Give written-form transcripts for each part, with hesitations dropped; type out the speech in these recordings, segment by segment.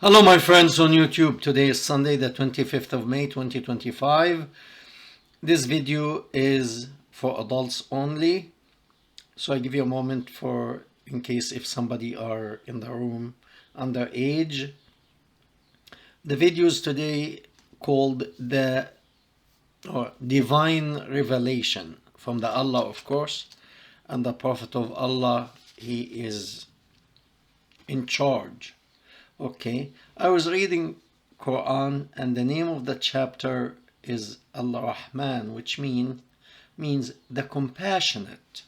Hello, my friends on YouTube. Today is Sunday, the 25th of May, 2025. This video is for adults only. So I give you a moment for, in case if somebody are in the room underage. The video is today called the Divine Revelation from the Allah, of course, and the Prophet of Allah. He is in charge. Okay, I was reading Quran and the name of the chapter is Al-Rahman, which means the compassionate.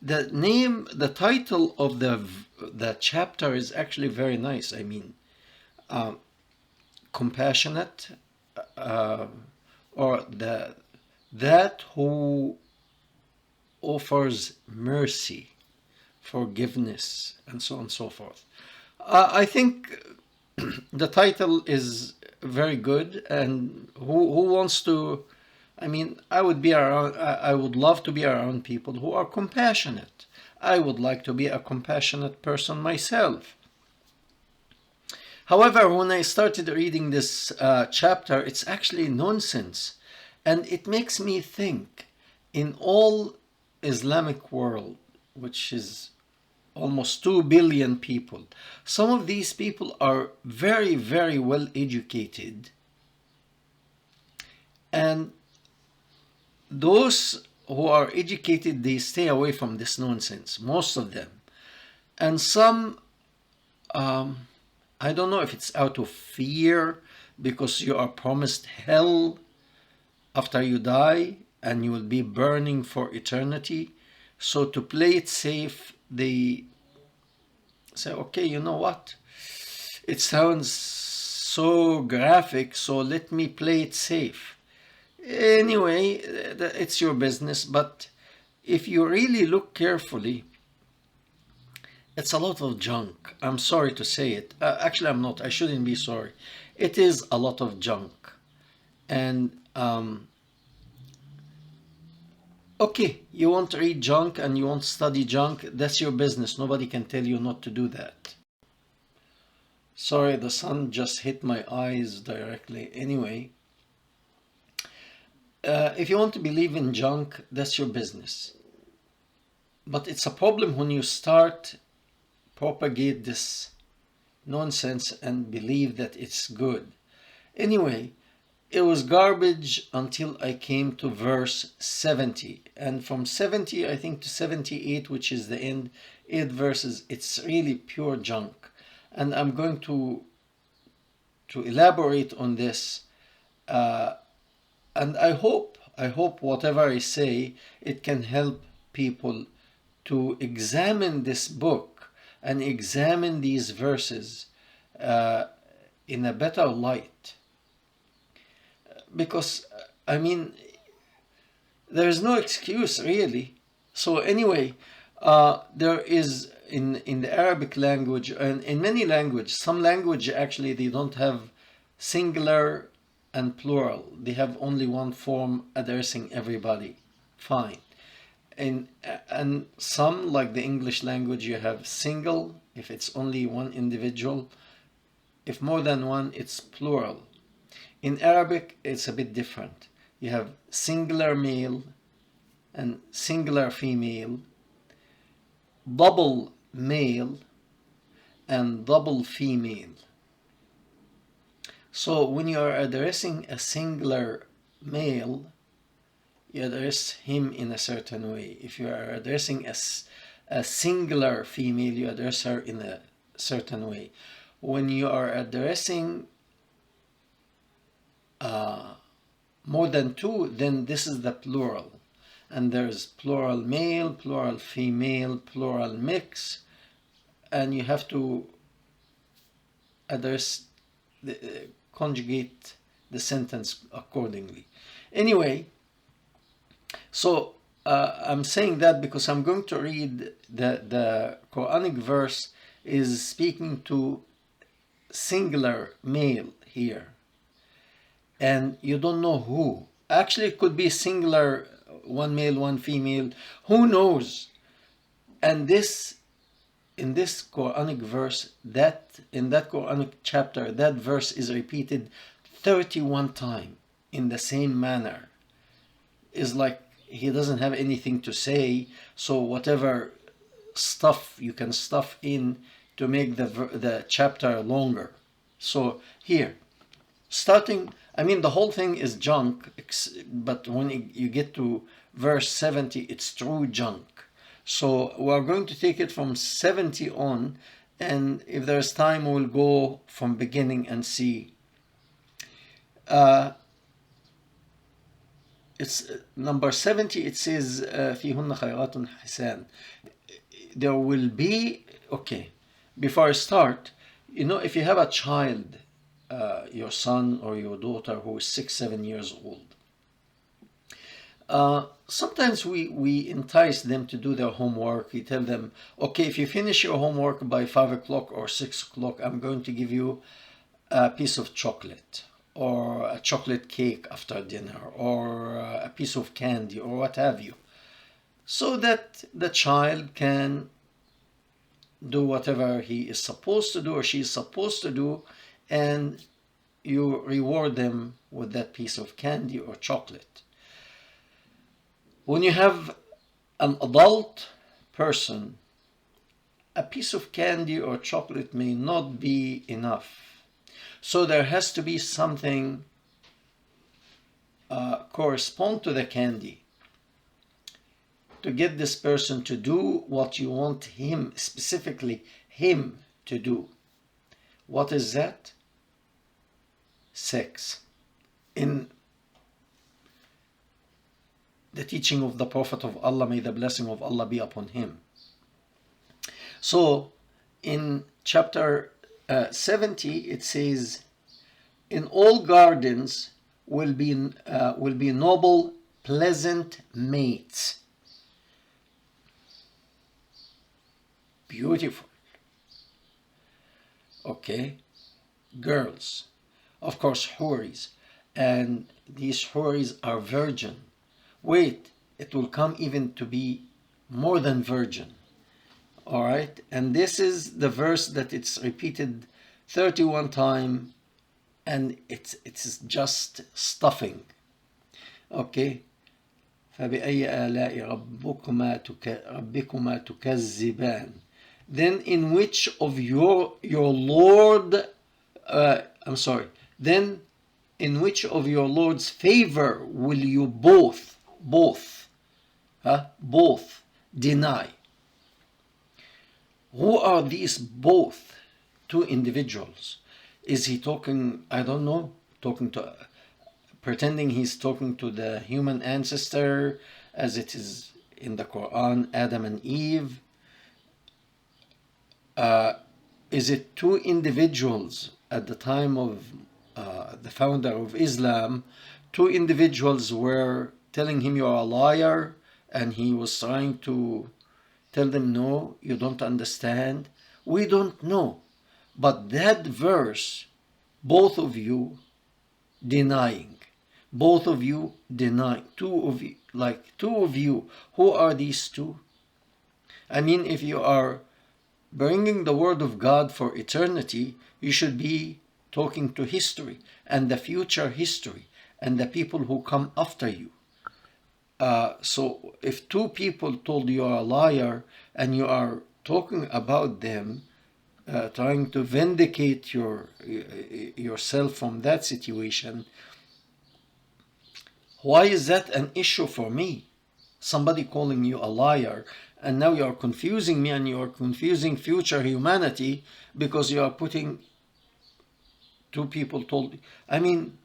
The title of the chapter is actually very nice. Compassionate, or that who offers mercy, forgiveness, and so on and so forth. I think the title is very good, and who wants to? I would be around. I would love to be around people who are compassionate. I would like to be a compassionate person myself. However, when I started reading this chapter, it's actually nonsense, and it makes me think. In all Islamic world, which is almost 2 billion people. Some of these people are very, very well educated. And those who are educated, they stay away from this nonsense, most of them. And some, I don't know if it's out of fear because you are promised hell after you die and you will be burning for eternity. So to play it safe, they say, okay, you know what? It sounds so graphic, so let me play it safe. Anyway, it's your business, but if you really look carefully, it's a lot of junk. I'm sorry to say it. Actually, I'm not. I shouldn't be sorry. It is a lot of junk. And okay, you want to read junk and you want to study junk, that's your business. Nobody can tell you not to do that. Sorry, the sun just hit my eyes directly. Anyway, if you want to believe in junk, that's your business. But it's a problem when you start propagate this nonsense and believe that it's good. Anyway, it was garbage until I came to verse 70. And from 70, I think, to 78, which is the end, 8 verses, it's really pure junk. And I'm going to elaborate on this. And I hope whatever I say, it can help people to examine this book and examine these verses in a better light. Because, there is no excuse really. So anyway, there is in the Arabic language and in many languages, some language actually they don't have singular and plural. They have only one form addressing everybody. Fine. And some, like the English language, you have single if it's only one individual. If more than one, it's plural. In Arabic, it's a bit different. You have singular male and singular female, double male and double female. So when you are addressing a singular male, you address him in a certain way. If you are addressing a singular female, you address her in a certain way. When you are addressing more than two, then this is the plural. And there's plural male, plural female, plural mix, and you have to address, conjugate the sentence accordingly. Anyway, so I'm saying that because I'm going to read the Quranic verse is speaking to singular male here. And you don't know who. Actually, it could be singular, one male, one female. Who knows? And this in this Quranic verse, that in that Quranic chapter, that verse is repeated 31 times in the same manner. Is like he doesn't have anything to say, so whatever stuff you can stuff in to make the chapter longer. So here, starting, I mean, the whole thing is junk, but when you get to verse 70, it's true junk. So we're going to take it from 70 on, and if there's time, we'll go from beginning and see. It's number 70, it says, فِيهُنَّ خَيْرَاتٌ حِسَانٌ. There will be, okay, before I start, you know, if you have a child, your son or your daughter who is 6-7 years old, sometimes we entice them to do their homework. We tell them, okay, if you finish your homework by 5 o'clock or 6 o'clock, I'm going to give you a piece of chocolate, or a chocolate cake after dinner, or a piece of candy, or what have you, so that the child can do whatever he is supposed to do or she is supposed to do, and you reward them with that piece of candy or chocolate. When you have an adult person, a piece of candy or chocolate may not be enough. So there has to be something correspond to the candy to get this person to do what you want him, specifically him, to do. What is that? Sex. In the teaching of the Prophet of Allah, may the blessing of Allah be upon him. So in chapter 70, it says, in all gardens will be noble, pleasant mates. Beautiful. Okay. Girls. Of course, houris. And these houris are virgin. Wait, it will come even to be more than virgin. All right. And this is the verse that it's repeated 31 times, and it's just stuffing. Okay. فبأي آلاء ربكما تكذبان. Then in which of your Lord, then in which of your Lord's favor will you both deny? Who are these both? Two individuals. Is he talking, I don't know, pretending he's talking to the human ancestor as it is in the Quran, Adam and Eve? Is it two individuals at the time of the founder of Islam? Two individuals were telling him you're a liar, and he was trying to tell them, no, you don't understand. We don't know. But that verse, both of you denying. Both of you denying. Two of you. Who are these two? I mean, if you are bringing the word of God for eternity, you should be talking to history and the future history and the people who come after you. So if two people told you are a liar and you are talking about them, trying to vindicate yourself from that situation, why is that an issue for me? Somebody calling you a liar, and now you are confusing me and you are confusing future humanity because you are putting two people told. I mean,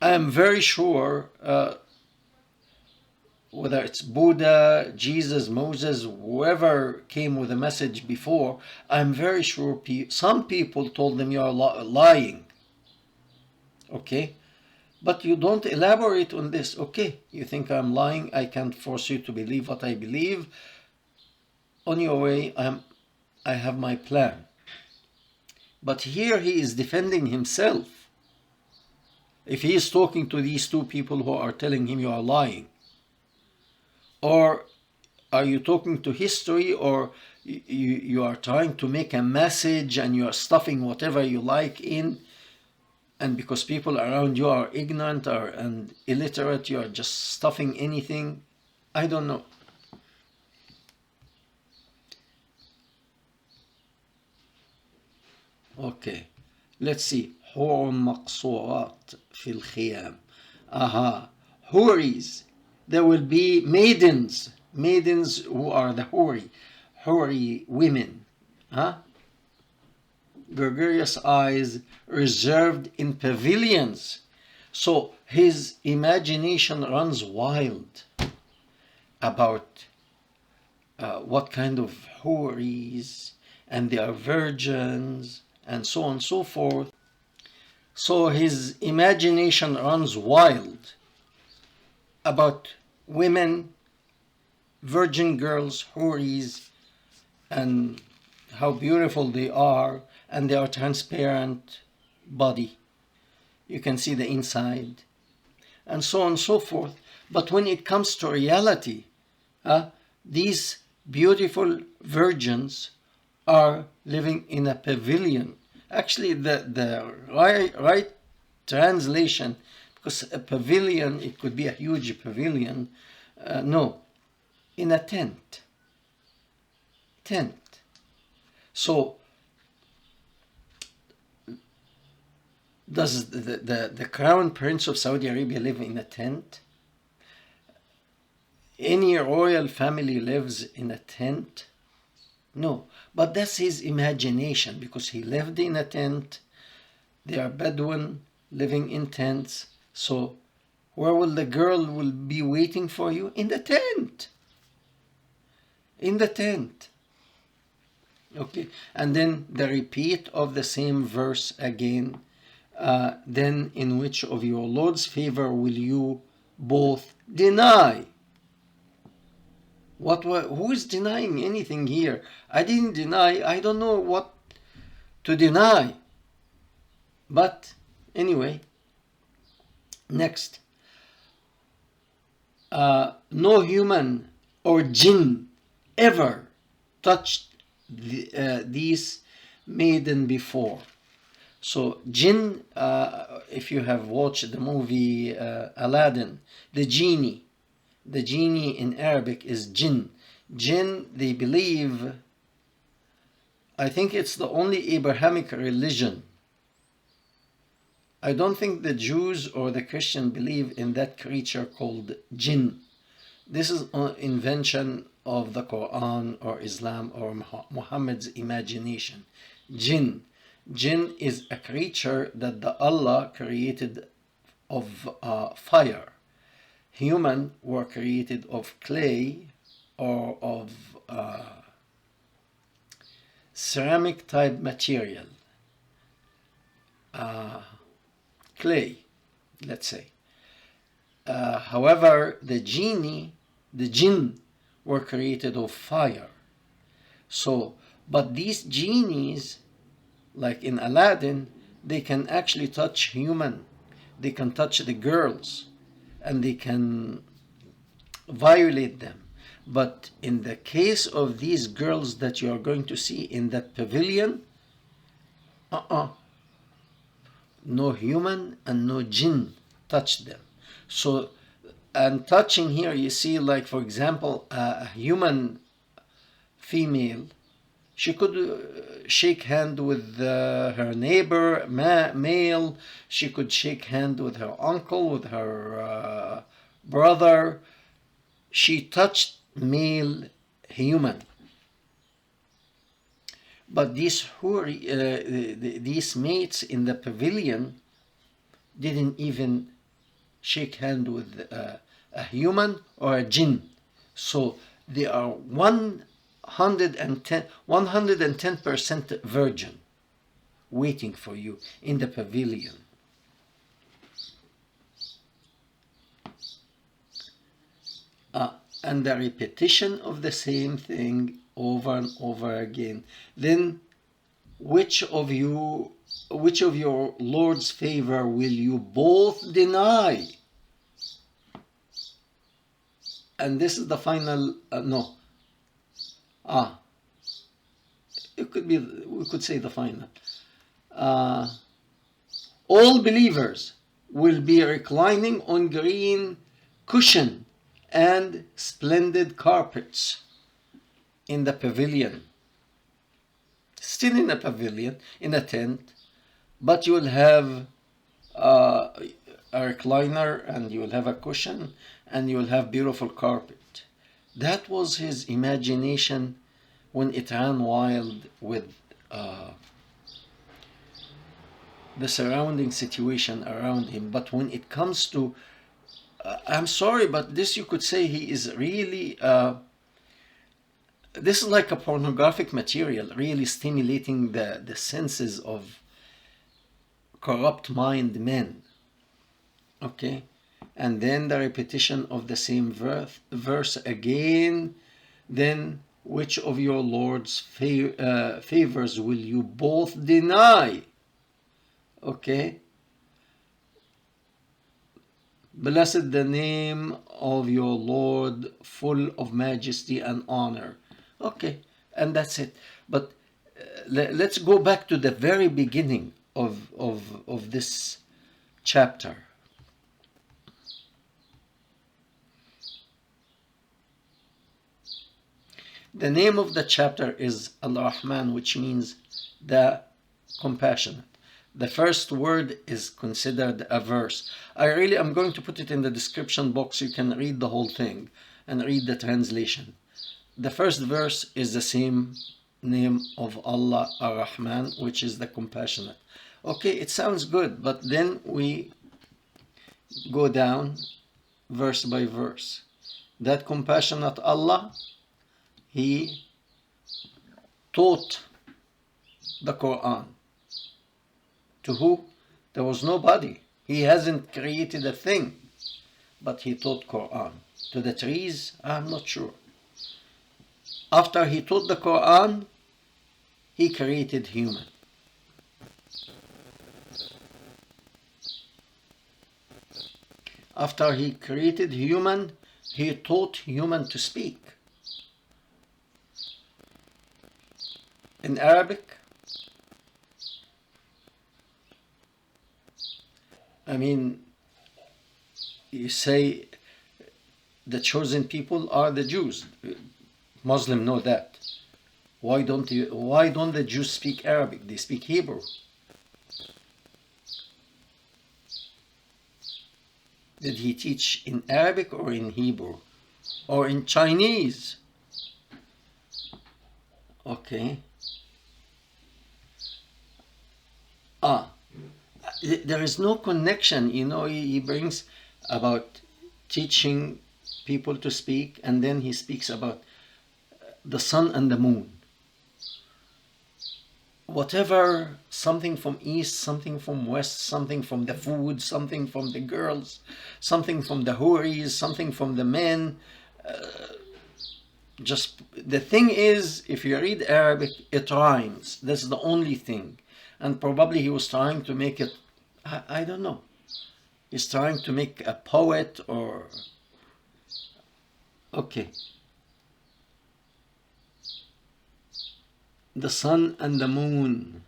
I am very sure whether it's Buddha, Jesus, Moses, whoever came with a message before, I'm very sure some people told them you are lying. Okay? But you don't elaborate on this. Okay, you think I'm lying, I can't force you to believe what I believe. On your way, I have my plan. But here he is defending himself. If he is talking to these two people who are telling him you are lying, or are you talking to history, or You are trying to make a message and you are stuffing whatever you like in, and because people around you are ignorant and illiterate, you are just stuffing anything. I don't know. Okay, let's see. حور مقصورات في الخيام. Aha, houris. There will be maidens. Maidens who are the houri women. Huh? Gregarious eyes reserved in pavilions. So his imagination runs wild about what kind of houris, and they are virgins, and so on and so forth. So his imagination runs wild about women, virgin girls, houris, and how beautiful they are, and they are transparent body. You can see the inside, and so on and so forth. But when it comes to reality, these beautiful virgins are living in a pavilion. Actually, the right translation, because a pavilion, it could be a huge pavilion. No, in a tent. So, does the crown prince of Saudi Arabia live in a tent? Any royal family lives in a tent? No, but that's his imagination, because he lived in a tent. They are Bedouin living in tents. So where will the girl will be waiting for you? In the tent. In the tent. Okay, and then the repeat of the same verse again. Then in which of your Lord's favor will you both deny? Who is denying anything here? I didn't deny. I don't know what to deny. But anyway, next. No human or jinn ever touched these maiden before. So jinn, if you have watched the movie Aladdin, the genie in Arabic is jinn. Jinn, they believe, I think it's the only Abrahamic religion. I don't think the Jews or the Christian believe in that creature called jinn. This is an invention of the Quran or Islam or Muhammad's imagination. Jinn. Jinn is a creature that the Allah created of fire. Human were created of clay or of ceramic type material. Clay, let's say. However, the jinn were created of fire. So, but these genies, like in Aladdin, they can actually touch human. They can touch the girls, and they can violate them. But in the case of these girls that you are going to see in that pavilion, no human and no jinn touch them. So, and touching here, you see, like for example, a human female, she could shake hand with her neighbor, male. She could shake hand with her uncle, with her brother. She touched male human. But these mates in the pavilion didn't even shake hand with a human or a jinn. So they are 110% virgin waiting for you in the pavilion. And the repetition of the same thing over and over again. Then which of your Lord's favor will you both deny? And this is the final it could be, we could say the final. All believers will be reclining on green cushion and splendid carpets in the pavilion. Still in a pavilion, in a tent, but you will have a recliner, and you will have a cushion, and you will have beautiful carpet. That was his imagination when it ran wild with the surrounding situation around him. But when it comes to, I'm sorry, but this you could say he is really, this is like a pornographic material, really stimulating the senses of corrupt mind men. Okay? And then the repetition of the same verse again. Then which of your Lord's favors will you both deny? Okay? Blessed the name of your Lord, full of majesty and honor. Okay, and that's it. But let's go back to the very beginning of this chapter. The name of the chapter is Al-Rahman, which means the compassionate. The first word is considered a verse. I'm going to put it in the description box. You can read the whole thing and read the translation. The first verse is the same name of Allah, Ar-Rahman, which is the compassionate. Okay, it sounds good, but then we go down verse by verse. That compassionate Allah, He taught the Quran. To who? There was nobody. He hasn't created a thing, but He taught Quran. To the trees? I'm not sure. After He taught the Quran, He created human. After He created human, He taught human to speak. In Arabic, I mean, you say the chosen people are the Jews. Muslims know that. Why don't the Jews speak Arabic? They speak Hebrew. Did He teach in Arabic or in Hebrew? Or in Chinese? Okay. There is no connection. He brings about teaching people to speak, and then He speaks about the sun and the moon. Whatever, something from east, something from west, something from the food, something from the girls, something from the houris, something from the men. Just the thing is, if you read Arabic, it rhymes. That's the only thing. And probably He was trying to make it, I don't know. He's trying to make a poet or... Okay. The sun and the moon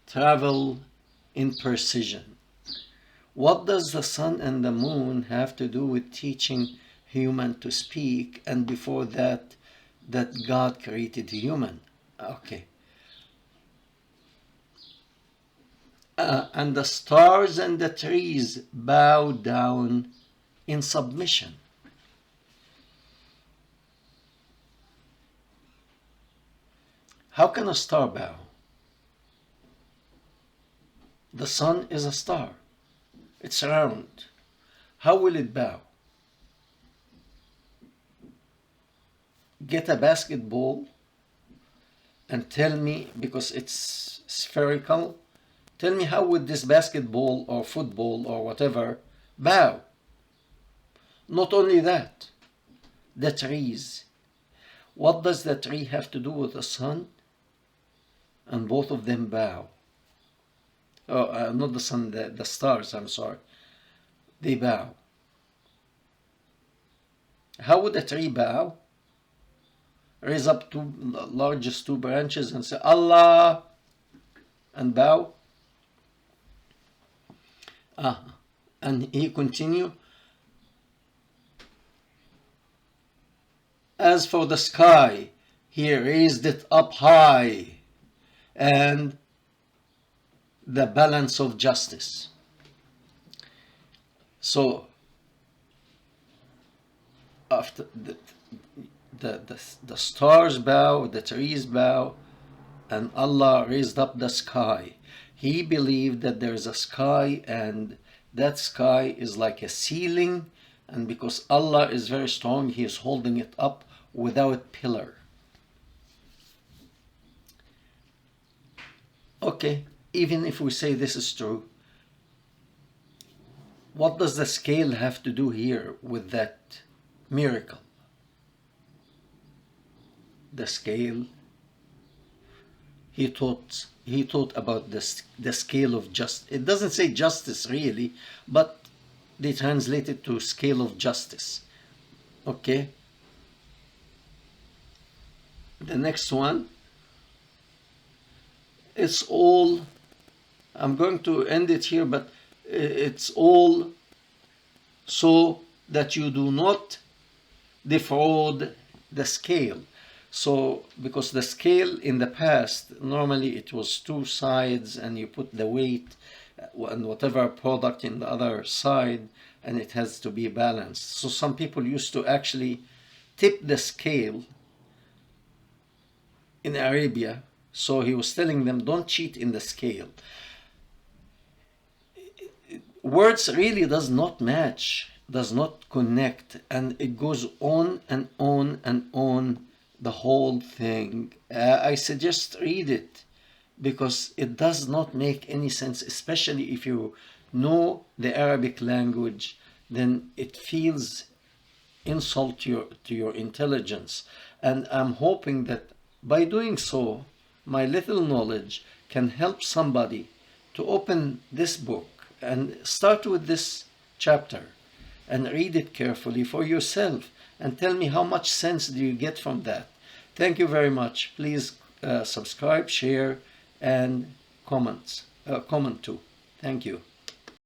travel in precision. What does the sun and the moon have to do with teaching human to speak, and before that God created human? Okay. And the stars and the trees bow down in submission. How can a star bow? The sun is a star. It's round. How will it bow? Get a basketball and tell me, because it's spherical, tell me how would this basketball or football or whatever bow? Not only that, the trees. What does the tree have to do with the sun? And both of them bow. Not the sun, the stars, I'm sorry. They bow. How would a tree bow? raise up two largest two branches and say Allah and bow. And he continued, as for the sky, he raised it up high, and the balance of justice. So after the stars bow, the trees bow, and Allah raised up the sky. He believed that there is a sky, and that sky is like a ceiling, and because Allah is very strong, He is holding it up without pillar. Okay, even if we say this is true, what does the scale have to do here with that miracle? The scale, he taught about the scale of justice. It doesn't say justice really, but they translate it to scale of justice. Okay. The next one, it's all, I'm going to end it here, but it's all so that you do not defraud the scale. So, because the scale in the past, normally it was two sides and you put the weight and whatever product in the other side, and it has to be balanced. So some people used to actually tip the scale in Arabia. So he was telling them, don't cheat in the scale. Words really does not match, does not connect, and it goes on and on and on, the whole thing. I suggest read it, because it does not make any sense, especially if you know the Arabic language. Then it feels insult to your intelligence. And I'm hoping that by doing so, my little knowledge can help somebody to open this book and start with this chapter and read it carefully for yourself and tell me how much sense do you get from that. Thank you very much. Please subscribe, share, and comment too. Thank you.